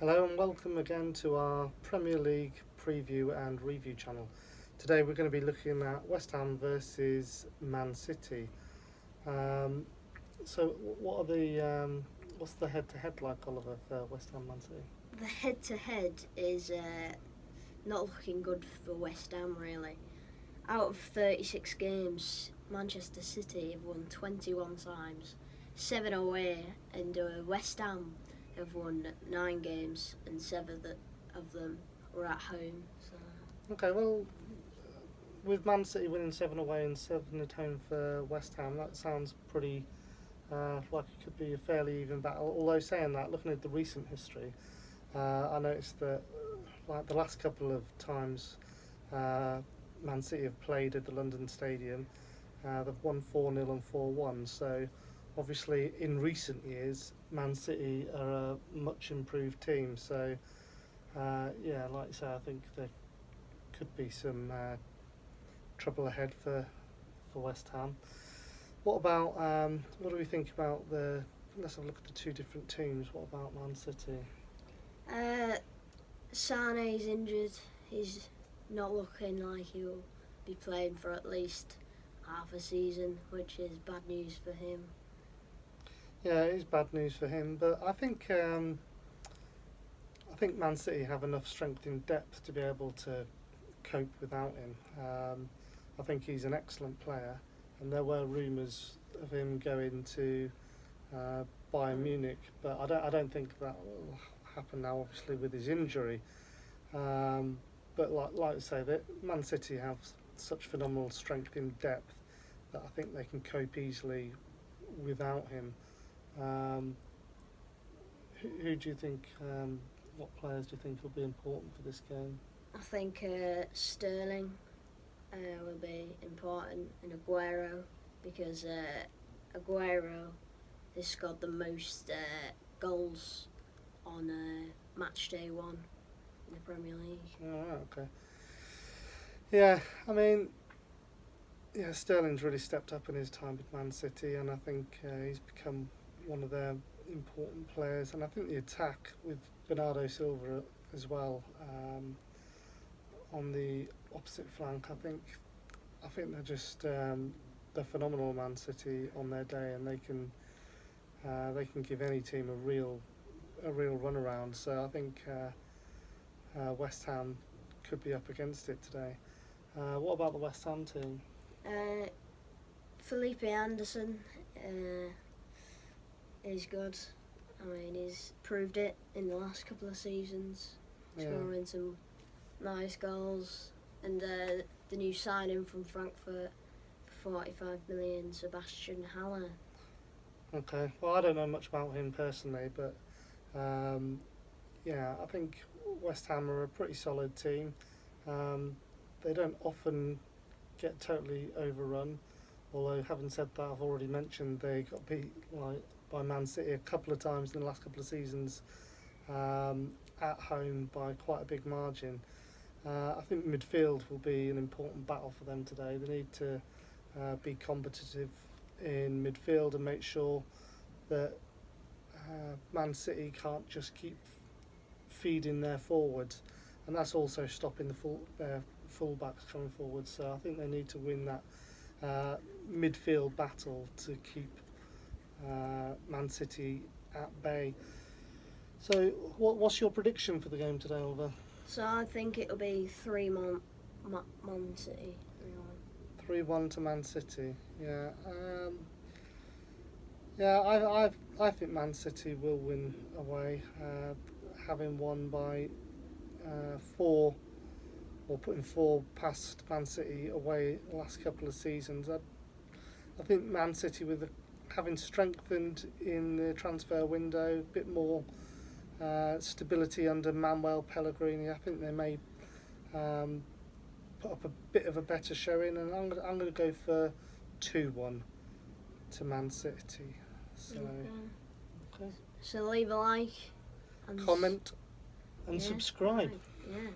Hello and welcome again to our Premier League preview and review channel. Today we're going to be looking at West Ham versus Man City. So what are what's the head-to-head like, Oliver, for West Ham Man City? The head-to-head is not looking good for West Ham, really. Out of 36 games, Manchester City have won 21 times, 7 away, and West Ham have won 9 games, and 7 of them were at home. So. Okay, well, with Man City winning 7 away and 7 at home for West Ham, that sounds pretty like it could be a fairly even battle. Although saying that, looking at the recent history, I noticed that like the last couple of times Man City have played at the London Stadium, they've won 4-0 and 4-1. So obviously in recent years Man City are a much improved team. So yeah, like you say, I think there could be some trouble ahead for West Ham. What about what do we think about the? Let's have a look at the two different teams. What about Man City? Sane's injured. He's not looking like he'll be playing for at least half a season, which is bad news for him. Yeah, it is bad news for him, but I think Man City have enough strength in depth to be able to cope without him. I think he's an excellent player, and there were rumours of him going to Bayern Munich, but I don't think that will happen now. Obviously, with his injury, but like I say, that Man City have such phenomenal strength in depth that I think they can cope easily without him. Who do you think? What players do you think will be important for this game? I think Sterling will be important, and Aguero, because Aguero has scored the most goals on match day 1 in the Premier League. Oh, okay. Yeah, I mean, yeah, Sterling's really stepped up in his time with Man City, and I think he's become one of their important players. And I think the attack with Bernardo Silva as well on the opposite flank, I think they're just they're phenomenal, Man City, on their day, and they can give any team a real run around. So I think West Ham could be up against it today. What about the West Ham team? Felipe Anderson is good. I mean, he's proved it in the last couple of seasons, scoring some nice goals. And the new signing from Frankfurt for 45 million, Sebastian Haller. Okay, well, I don't know much about him personally, but yeah, I think West Ham are a pretty solid team. They don't often get totally overrun, although having said that, I've already mentioned they got beat by Man City a couple of times in the last couple of seasons at home by quite a big margin. I think midfield will be an important battle for them today. They need to be competitive in midfield and make sure that Man City can't just keep feeding their forwards, and that's also stopping their full-backs coming forward. So I think they need to win that midfield battle to keep Man City at bay. So what's your prediction for the game today, Oliver? So I think it'll be 3-1 Man City. 3-1 to Man City. Yeah. Yeah, I think Man City will win away, having won by 4, or putting 4 past Man City away the last couple of seasons. I think Man City, with having strengthened in the transfer window, a bit more stability under Manuel Pellegrini, I think they may put up a bit of a better showing, and I'm going to go for 2-1 to Man City. So, okay. So leave a like, and comment, and subscribe. Yeah.